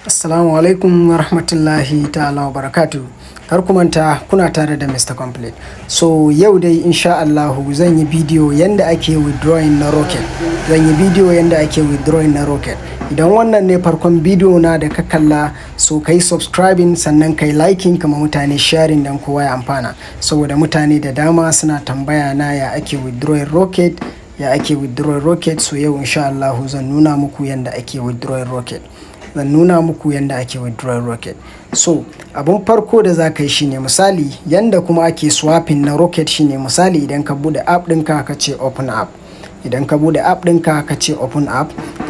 Assalamu alaikum wa rahmatullahi ta'ala wa barakatu. Kar ku manta kuna tare da Mr. Complete. So yau dai insha Allahu zan yi bidiyo yanda ake withdrawing na rocket. Idan wannan ne farkon bidiyo na da ka kalla, so kai subscribing sannan kai liking kama mutane sharing dan kowa ya amfana. Saboda mutane da dama suna tambaya na ya ake withdrawing rocket. So yau insha Allahu zan nuna muku yanda ake withdrawing rocket. So abun farko da za ka yi shine misali yanda kuma ake swapping na rocket shine misali idan ka bude app ɗinka ka ce open app.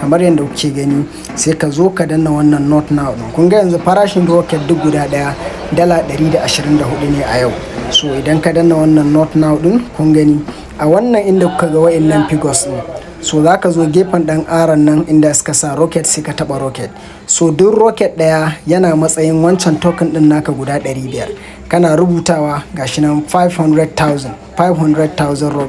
Kamar yadda kuke gani sai ka zo ka danna wannan note now din. Kun ga yanzu farashin rocket duk guda ɗaya dala 124 ne a yau. So idan ka danna wannan note now din, kun gani a wannan inda kuka ga wa'annan figures din, so za ka zo gefen ɗan aron nan inda suka sa rocket sai ka taɓa rocket. So duk rocket ɗaya yana matsayin wancan token ɗin naka guda 500. Kana rubutawa gashi nan 500,000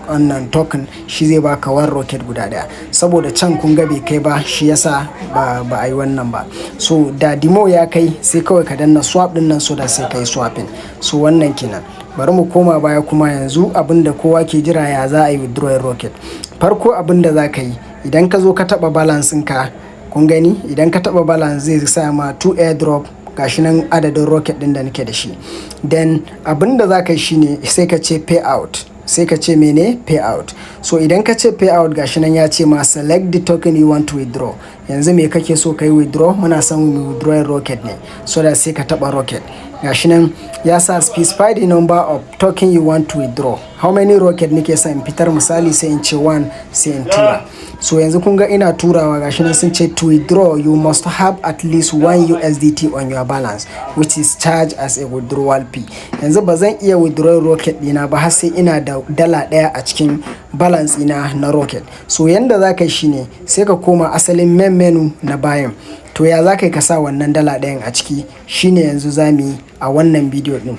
wannan token shi zai baka one rocket guda ɗaya. Saboda can kun ga bai kai ba shi yasa ba a yi wannan ba. So da demo ya kai sai kawai ka danna swap ɗin nan so da sai kai swapping. So wannan kenan. Bari mu koma baya kuma yanzu abinda kowa ke jira ya za a yi withdrawing rocket. Farko abinda za ka yi idan ka zo ka taba balance ɗinka, kun gani idan ka taba balance zai sa ma 2 airdrop gashi nan adadin rocket ɗin da nake da shi. Then abinda za ka yi shine sai ka ce payout. Payout. So idan ka ce payout gashi nan ya ce ma select the token you want to withdraw. Yanzu me kake so kai withdraw? Muna son mu withdrawing rocket ne. So da sai ka taba rocket. Gashi nan ya sa specify the number of token you want to withdraw. How many rocket nake son in fitar, misali sai in ce 1 sai in tura. So yanzu kun ga ina turawa gashi nan sun ce to withdraw you must have at least 1 USDT on your balance which is charged as a withdrawal fee. Yanzu ba zan iya withdrawing rocket dina ba har sai ina da dala ɗaya a cikin balance ina na rocket. So yanda za ka yi shine sai ka koma asalin main menu na bayan. To ya za ka yi ka sa wannan dala ɗayan a ciki shine yanzu za mu yi a wannan bidiyo ɗin.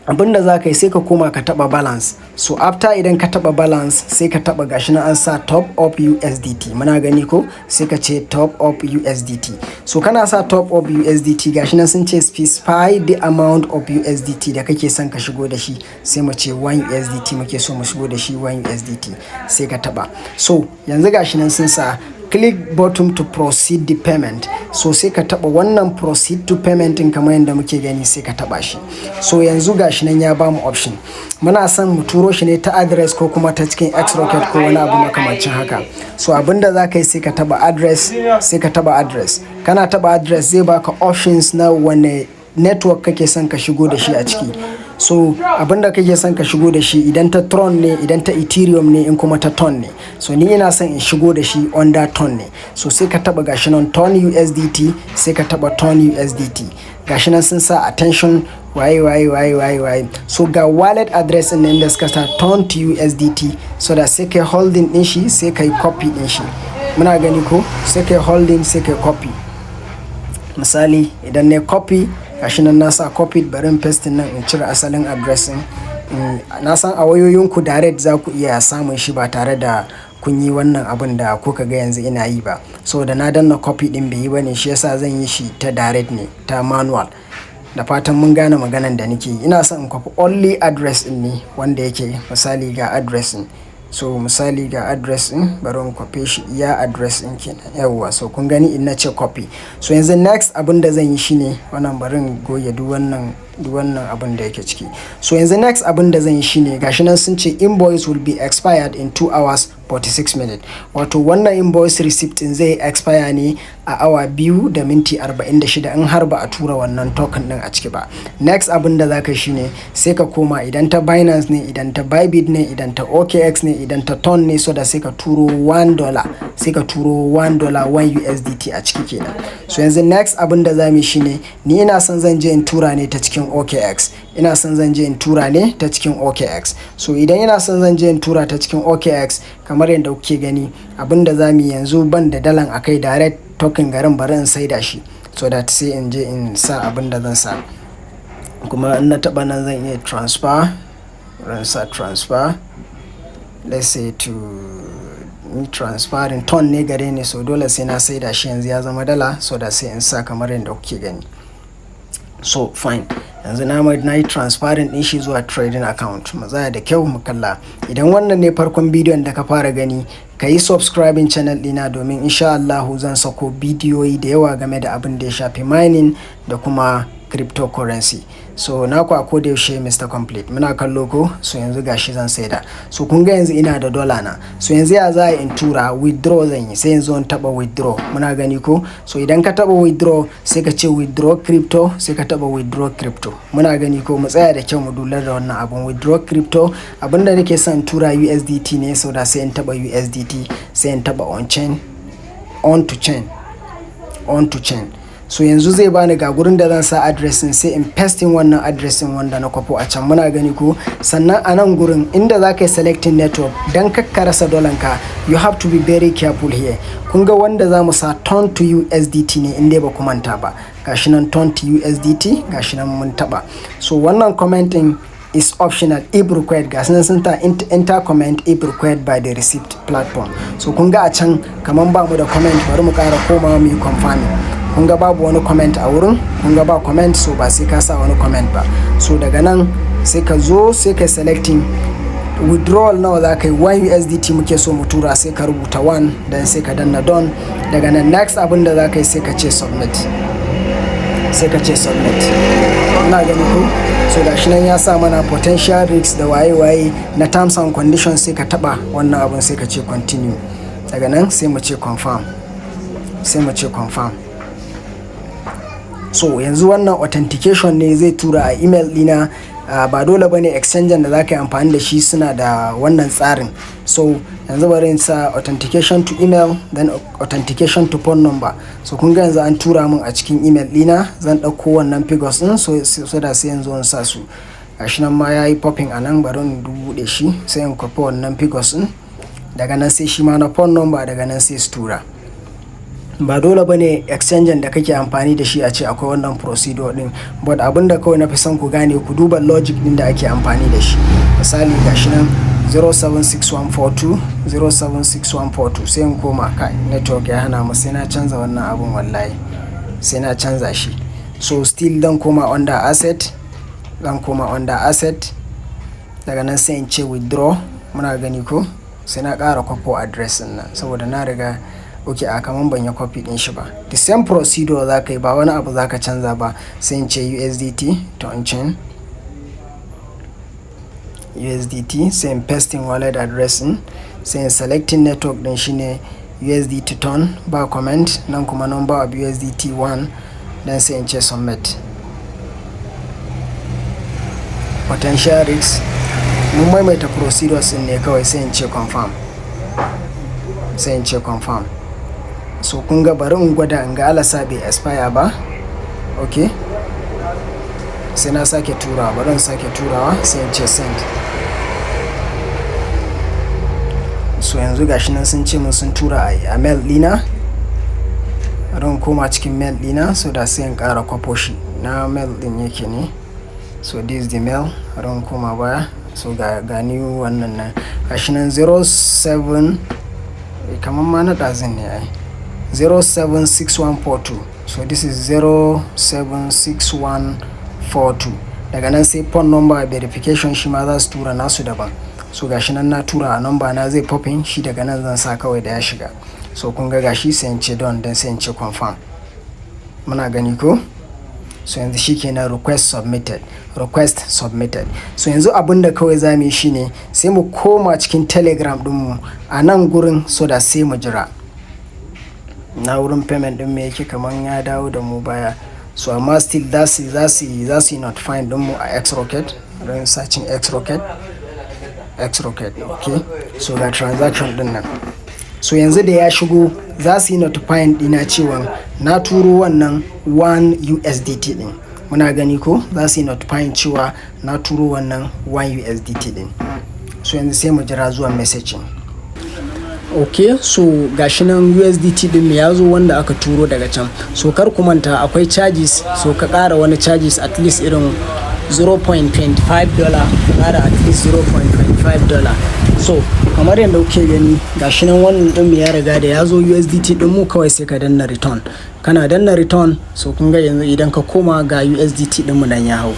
Abinda za ka yi sai ka koma ka taɓa balance. So after idan ka taɓa balance sai ka taɓa gashi na an sa top up USDT. Muna gani ko sai ka ce top up USDT. So kana sa top up USDT gashi nan sun ce specify the amount of USDT da kake son ka shigo da shi. Sai mu ce 1 USDT muke so mu shigo da shi 1 USDT sai ka taɓa. So yanzu gashi nan sun sa click button to proceed the payment. So sai ka taba wannan proceed to payment din kamar yadda muke gani sai ka taba shi. So yanzu gashi nan ya bamu option. Muna son mu turo shi ne ta address ko kuma ta cikin X-Rocket ko wani abu makamancin haka. So abinda za ka yi sai ka taba address. Kana taba address zai baka options na wane network kake son ka shigo da shi a ciki. So abinda kake son ka shigo da shi idan ta Tron ne, idan ta Ethereum ne, in kuma ta Ton ne. So ni ina son in shigo da shi under Ton ne. So sai ka taba gashi nan Ton USDT sai ka taba Ton USDT. Gashi nan sun sa attention waye. So ga wallet address din da suka sa Ton to USDT, so da sai kai holding din shi sai kai copy din shi. Muna gani ko sai kai holding sai kai copy. Misali idan ne copy gashi nan na sa copy, bari in paste nan in cire asalin address din. Na san a wayoyinku direct za ku iya samun shi ba tare da kun yi wannan abin da kuka ga yanzu ina yi ba. So da na danna copy din bai yi bane shi yasa zan yi shi ta direct ne, ta manual. Da fatan mun gane maganan da nake yi. Ina son in copy only address din ne wanda yake misali ga address din. So misali ga address din bari in copy shi iya address din kenan. Yawwa so kun gani in na ce copy. So yanzu next abin da zan yi shine wannan bari in goge duk wannan abin da yake ciki. So yanzu next abin da zan yi shine gashi nan sun ce invoice will be expired in 2 hours 46 minutes. Wato wannan invoice receipt din zai expire ne a awa 2 da minti 46 in har ba a tura wannan token din a ciki ba. Next abin da zaka shine sai ka koma idan ta Binance ne, idan ta Bybit ne, idan ta OKX ne, idan ta Ton ne, so da sai ka turo $1. Sai ka turo $1 1 USDT a ciki kenan. So yanzu next abin da zamu yi shine ni ina son zan je in tura ne ta cikin OKX. So idan ina son zan je in tura ta cikin OKX kamar yadda kuke gani abinda zamu yanzu ban da dalan akai direct token garin bari in saida shi. So that sai in je in sa abinda zan sa. Kuma in na taba nan zan iya transfer. Ran sa transfer. Let's say to ni transferring ton ne gare ni, so dole sai na saida shi yanzu ya zama dala, so da sai in sa kamar yadda kuke gani. So fine, yanzu na yi transferring din shi zuwa trading account. Mu tsaya da kyau mu kalla. Idan wannan ne farkon bidiyon da ka fara gani, ka yi subscribing channel dina domin insha Allah zan sako bidiyoyi da yawa game da abin da ya shafi mining da kuma cryptocurrency. So naku a koda yaushe Mr. Complete. Muna kallo ko? So yanzu gashi zan saida. So kun ga yanzu ina da dollar na. So yanzu ya za in tura withdraw zan yi. Sai yanzu in taba withdraw. Muna gani ko? So idan ka taba withdraw sai ka ce withdraw crypto, sai ka taba withdraw crypto. Muna gani ko? Mu tsaya da kyau mu dular da wannan abun withdraw crypto. Abinda nake son tura USDT ne, so da sai in taba USDT, sai in taba on chain, on to chain. So yanzu zai bani ga gurin da zan sa addressin, sai in pasting wannan addressin wanda na kwafo a can. Muna gani ko? Sannan a nan gurin inda za ka yi selecting network dan kakka rasa dolanka, you have to be very careful here. Kun ga wanda za mu sa turn to USDT ne inda ba ku manta ba. Gashi nan turn to USDT, gashi nan mun taba. So wannan commenting is optional if required. Ga sun ta enter comment if required by the receipt platform. So kun ga a can kaman ba mu da comment, bari mu kara komawa mu yi confirming. Kun ga babu wani comment a wurin, kun ga ba comment, so ba sai ka sa wani comment ba. So daga nan sai ka zo sai ka selecting withdrawal nawa za ka yi, 1 USDT muke so mu tura, sai ka rubuta 1, dan sai ka danna done. Daga nan next abin da za ka yi sai ka ce submit, ina gani ko? So gashi nan ya sa mana potential risks da waye na terms and conditions, sai ka taba wannan abin sai ka ce continue. Daga nan sai mu ce confirm, so yanzu wannan authentication ne zai tura a email dina. Ba dole bane exchange da zaka yi amfani da shi suna da wannan tsarin. So yanzu bari in sa authentication to email, then authentication to phone number. So kun ga yanzu an tura min a cikin email dina, zan dauko wannan figures din, so da sai yanzu in sa su. Gashi nan ma yayi popping anan, bari in bude shi, sai in copy wannan figures din. Daga nan sai shi ma na phone number, daga nan sai su tura. Ba dole bane exchange da kake amfani da shi a ce akwai wannan procedure din, but abinda kawai na fi son ku gane, ku duba logic din da ake amfani da shi. Misali gashi nan 076142 sai in koma kai network ya hana mu, sai na canza wannan abun, wallahi sai na canza shi. So still dan koma under asset, daga nan sai in ce withdraw. Muna gani ko? Sai na ƙara kwafo address din nan saboda na riga okay a kaman ban yi copy din shi ba. The same procedure za ka yi, ba wani abu za ka canza ba. Sai in ce USDT to on chain, USDT, sai in pasting wallet address din, sai in selecting network din shine USDT ton, ba comment, nan kuma number of USDT 1, then sai in ce submit. Potential risks mun maimaita procedures din ne kawai, sai in ce confirm, so kun ga bari in gwada in ga alasa bai expire ba. Okay, sai na sake turawa, bari in sake turawa, sai in ce send. So yanzu gashi nan sun ce mun sun tura a mail dina. Bari in koma cikin mail dina, so da sai in ƙara kwafo shi na mail din yake ne. So this is the mail. Bari in koma baya, so ga new wannan nan gashi nan 07 kamar ma na ɗazin ne ai 076142. So this is 076142. Daga nan sai phone number verification shi ma za su tura nasu daban. So gashi nan na tura a number na zai popping shi, daga nan zan sa kawai da ya shiga. So kun ga gashi sai in ce done, dan sai in ce confirm. Muna gani ko? So yanzu shikenan request submitted. So yanzu abinda kawai zamu yi shine sai mu koma cikin Telegram dinmu a nan gurin, so da sai mu jira. Na wurin payment din me yake kaman ya dawo da mu baya. So amma still za su notify din mu a Xrocket, ran searching Xrocket. Okay, so ga transaction din nan. So yanzu da ya shigo za su yi notifying dina cewa na turo wannan 1 USDT din. Muna gani ko? Za su yi notifying cewa na turo wannan 1 USDT din. So yanzu sai mu jira zuwa messaging. Okay, so gashi nan USDT din ya zo wanda aka turo daga can. So kar ku manta akwai charges, so ka ƙara wani charges at least irin $0.25, ƙara at least $0.25 So kamar yadda kuke gani gashi nan wannan din ya riga da ya zo USDT din mu, kawai sai ka danna return. Kana danna return, so kun ga yanzu idan ka koma ga USDT din mu nan ya hau,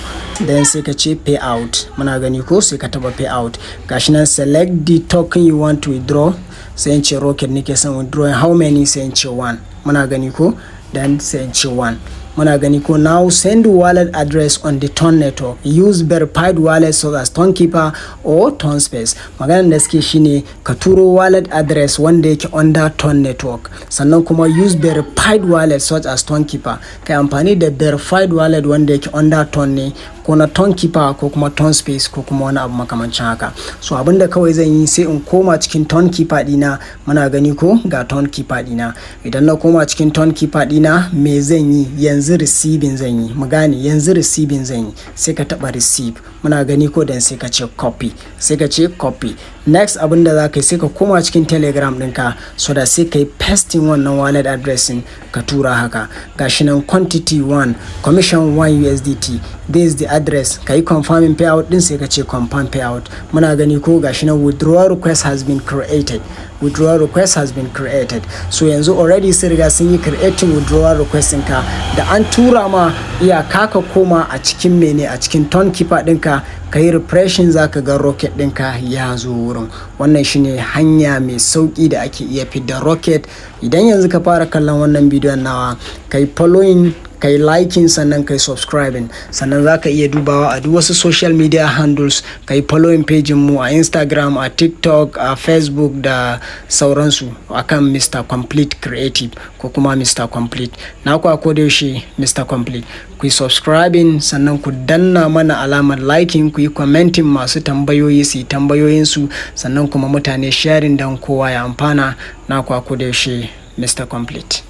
then sai ka ce payout. Muna gani ko, sai ka taba payout. Gashi nan select the token you want to withdraw, sai in ce rocket nake son withdraw, how many, sai in ce 1. Muna gani ko, then sai in ce 1. Muna gani ko, now send wallet address on the Ton network, use verified wallet such as Tonkeeper or Tonspace. Maganar da suke shine ka turo wallet address wanda yake under Ton network, sannan kuma use verified wallet such as Tonkeeper. Kai amfani da verified wallet wanda yake under Ton ne, ko na Tonkeeper ko kuma Tonspace ko kuma wani abu makamancin haka. So abinda kawai zan yi sai in koma cikin Tonkeeper dina. Muna gani ko, ga Tonkeeper dina. Idan na koma cikin Tonkeeper dina, me zan yi yanzu? Receiving zan yi. Mu gane yanzu receiving zan yi, sai ka taba receive. Muna gani ko, dan sai ka ce copy, sai ka ce copy. Next abinda za ka yi sai ka koma cikin Telegram ɗinka, so da sai ka yi pasting wannan wallet addressing ka tura haka. Gashi nan quantity 1, commission 1 USDT, this is the address. Ka yi confirming payout din, sai ka ce confirm payout. Muna gani ko, gashi nan withdrawal request has been created. Withdrawal request has been created. So yanzu already sun riga sun yi creating withdrawal request ɗinka, da an tura ma iyaka ka koma a cikin mene, a cikin Tonkeeper ɗinka, ka yi refreshing, za ka ga rocket ɗinka ya zo wurin. Wannan shine hanya mai sauƙi da ake iya fidda rocket. Idan yanzu ka fara kallon wannan bidiyon nawa, ka yi following, ka yi liking, sannan ka yi subscribing, sannan za ka iya dubawa a duk wasu social media handles. Ka yi following page mu a Instagram, a TikTok, a Facebook da sauransu akan Mr. Complete Creative ko kuma Mr. Complete. Na ku a kodayaushe Mr. Complete. Ku yi subscribing, sannan ku danna mana alamar liking, ku yi commenting, masu tambayoyi su yi tambayoyinsu, sannan kuma mutane sharing don kowa ya amfana. Na ku a kodayaushe Mr. Complete.